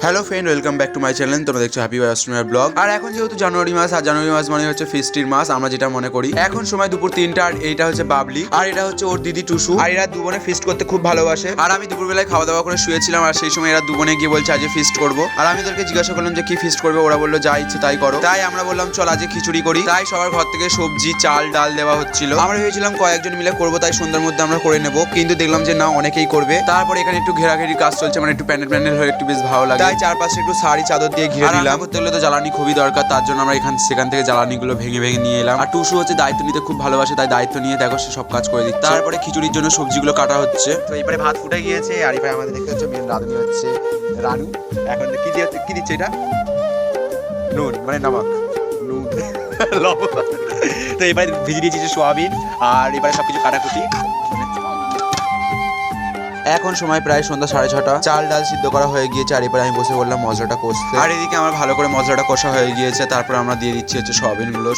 Hello friend, welcome back to my channel. তোমরা দেখছো happy by Australia blog. আর এখন যেহেতু জানুয়ারি মাস, আর জানুয়ারি মাস মানে হচ্ছে ফিস্টির মাস, আমরা যেটা মনে করি। এখন সময় দুপুর 3টা, আর এইটা হচ্ছে বাবলি, আর এটা হচ্ছে ওর দিদি টুসু। আর এরা দুবনে ফিস্ট করতে খুব ভালোবাসে। আর আমি দুপুরবেলায় খাওয়া দাওয়া করে শুয়েছিলাম, আর সেই সময় এরা দুবনে গিয়ে বলছে আজকে ফিস্ট করবো। আর আমি ওদেরকে জিজ্ঞাসা করলাম যে কি ফিস্ট করবে, ওরা বললো যা ইচ্ছে তাই করো। তাই আমরা বললাম চল আজকে খিচুড়ি করি। তাই সবার ঘর থেকে সবজি, চাল, ডাল দেওয়া হচ্ছিল। আমরা ভেবেছিলাম কয়েকজন মিলে করবো, তাই সন্ধ্যার মধ্যে আমরা করে নেবো, কিন্তু দেখলাম যে না, অনেকেই করবে। তারপর এখানে একটু ঘেরাঘেরি কাজ চলছে, মানে একটু প্যান্ডেল হয়ে একটু বেশ ভালো লাগে। তাই চারপাশে একটু শাড়ি চাদর দিয়ে ঘিরে দিলাম। করতে হলে তো জ্বালানি খুবই দরকার, তার জন্য আমরা সেখান থেকে জ্বালানিগুলো ভেঙে নিয়ে এলাম। আর টুসু হচ্ছে দায়িত্ব নিতে খুব ভালোবাসে, তাই দায়িত্ব নিয়ে দেখো সে সব কাজ করে দিচ্ছে। তারপরে খিচুড়ির জন্য সবজিগুলো কাটা হচ্ছে। তো এবারে ভাত ফুটে গিয়েছে, আর এবারে আমাদের দেখতে হচ্ছে মেন রাঁধুনি হচ্ছে রানু। এখন কি দিচ্ছে এটা? নুন মানে নামক, নুন লবণ। তো এবারে ভিজিয়ে দিয়েছি সোয়াবিন, আর এবারে সবকিছু কাটাকুটি। এখন সময় প্রায় সন্ধ্যা 6:30। চাল ডাল সিদ্ধ করা হয়ে গিয়েছে, আর এবারে আমি বসে বললাম মশলাটা কষতে। আর এদিকে আমার ভালো করে মশলাটা কষা হয়ে গিয়েছে। তারপর আমরা দিয়ে দিচ্ছি হচ্ছে সোয়াবিনগুলো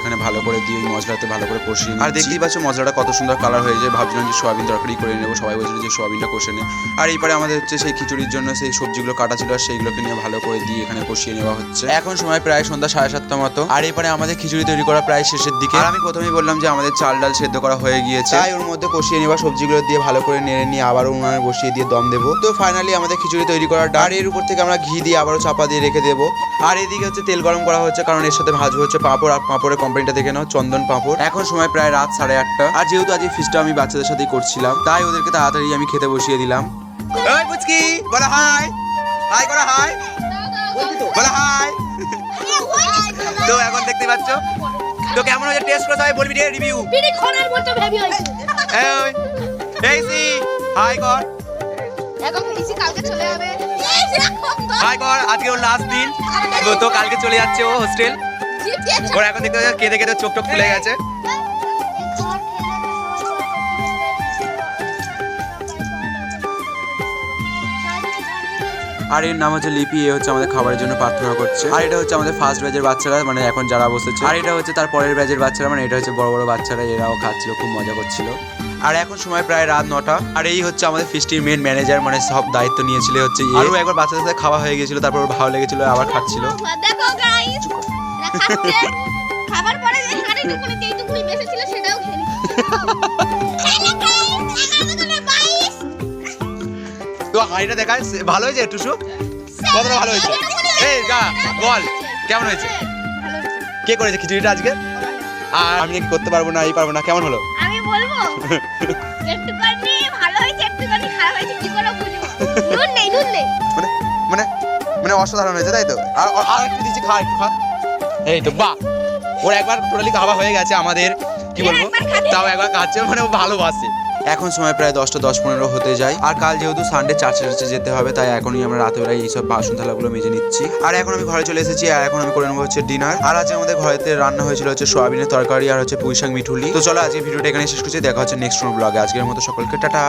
এখানে ভালো করে দিয়ে মশলাতে ভালো করে কষিয়ে। আর দেখতেই পাচ্ছ মশলাটা কত সুন্দর কালার হয়ে যায়। ভাবছিলাম যে সোয়াবিন তরকারি করে নেবো, সবাই বলছিল যে সোয়াবিনটা কষে নে। আর এইবারে আমাদের হচ্ছে সেই খিচুড়ির জন্য সেই সবজিগুলো কাটা ছিল, আর সেইগুলোকে নিয়ে ভালো করে দিয়ে এখানে কষিয়ে নেওয়া হচ্ছে। এখন সময় প্রায় সন্ধ্যা 7:30 মতো। আর এরপরে আমাদের খিচুড়ি তৈরি করা প্রায় শেষের দিকে। আর আমি প্রথমেই বললাম যে আমাদের চাল ডাল সেদ্ধ করা হয়ে গিয়েছে, তাই ওর মধ্যে কষিয়ে নেওয়া সবজিগুলো দিয়ে ভালো করে নেড়ে নিয়ে আবার উনুনে বসিয়ে দিয়ে দম দেবো। তো ফাইনালি আমাদের খিচুড়ি তৈরি করা ডাল। এর উপর থেকে আমরা ঘি দিয়ে আবারও চাপা দিয়ে রেখে দেবো। আর এদিকে হচ্ছে তেল গরম করা হচ্ছে, কারণ এর সাথে ভাজবো হচ্ছে পাঁপড়। আর পাঁপড়ের কোম্পানিটা দেখে নাও, চন্দন পাঁপড়। এখন সময় প্রায় রাত 8:30। আর যেহেতু আজকে ফিস্টটা আমি বাচ্চাদের সাথেই করছিলাম, তাই ওদেরকে তাড়াতাড়ি আমি খেতে বসিয়ে দিলাম। ওই পুচকি বলো হাই, হাই করো, হাই বলো, হাই। তো এখন দেখতে পাচ্ছ তো কেমন হয়েছে টেস্ট করে সবাই বলবি রে, রিভিউ। বিড়ি খনের মতো ভেবি হইছে। এই সি হাই কর, এখন ইসি কালকে চলে যাবে। হাই কর, আজকে ওর লাস্ট দিন, তো কালকে চলে যাচ্ছে ও হোস্টেল। ওর এখন দেখতে পাচ্ছ কেঁদে কেঁদে চোখ টোক ফুলে গেছে। আর এর নাম হচ্ছে লিপি। এ হচ্ছে আমাদের খাবারের জন্য প্রার্থনা করছে। আর এটা হচ্ছে আমাদের ফার্স্ট ব্যাচের বাচ্চারা, মানে এখন যারা বসেছে। আর এটা হচ্ছে তার পরের ব্যাচের বাচ্চারা, মানে এটা হচ্ছে বড় বড় বাচ্চারা, এরাও খাচ্ছিল, খুব মজা করছিল। আর এখন সময় প্রায় রাত 9টা। আর এই হচ্ছে আমাদের ফিস্টির মেন ম্যানেজার, মানে সব দায়িত্ব নিয়েছিল হচ্ছে। আরও একবার বাচ্চাদের সাথে খাওয়া হয়ে গিয়েছিল, তারপর ভালো লেগেছিল, আবার খাচ্ছিল। দেখো গাইস, খাবার পরে যে হাঁড়িটুকুনি যেইটুকুনি বেঁচে ছিল সেটাও খেয়ে তো হাঁড়িটা দেখা ভালো হয়েছে টুসু? কতটা ভালো হয়েছে? এই গা বল কেমন হয়েছে? কে করেছে খিচুড়িটা আজকে? আর আমি করতে পারবো না, এই পারবো না, কেমন হলো? আমি বলবো একটুখানি ভালো হয়েছে, একটুখানি খারাপ হয়েছে, কি করে বুঝবো? নুন নেই মানে মানে মানে অসাধারণ হয়েছে, তাই তো? আর একটু দিচ্ছি, খা একটু খা। এই তো বাহ, ওর একবার টোটালি খাওয়া হয়ে গেছে আমাদের, কি বলবো, তাও একবার খাচ্ছে, মানে ও ভালোবাসে। এখন সময় প্রায় 10:10-15 হতে যায়। আর কাল যেহেতু সানডে চার্চে যেতে হবে, তাই এখনই আমরা রাতেবেলায় এইসব বাসন থালাগুলো মেজে নিচ্ছি। আর এখন আমি ঘরে চলে এসেছি, আর এখন আমি করে নেবো হচ্ছে ডিনার। আর আজকে আমাদের ঘরেতে রান্না হয়েছিল হচ্ছে সোয়াবিনের তরকারি, আর হচ্ছে পুঁই শাক মিঠুলি। তো চলো আজকে ভিডিওটা এখানে শেষ করছি, দেখা হচ্ছে নেক্সট ব্লগে। আজকের মতো সকলকে টাটা।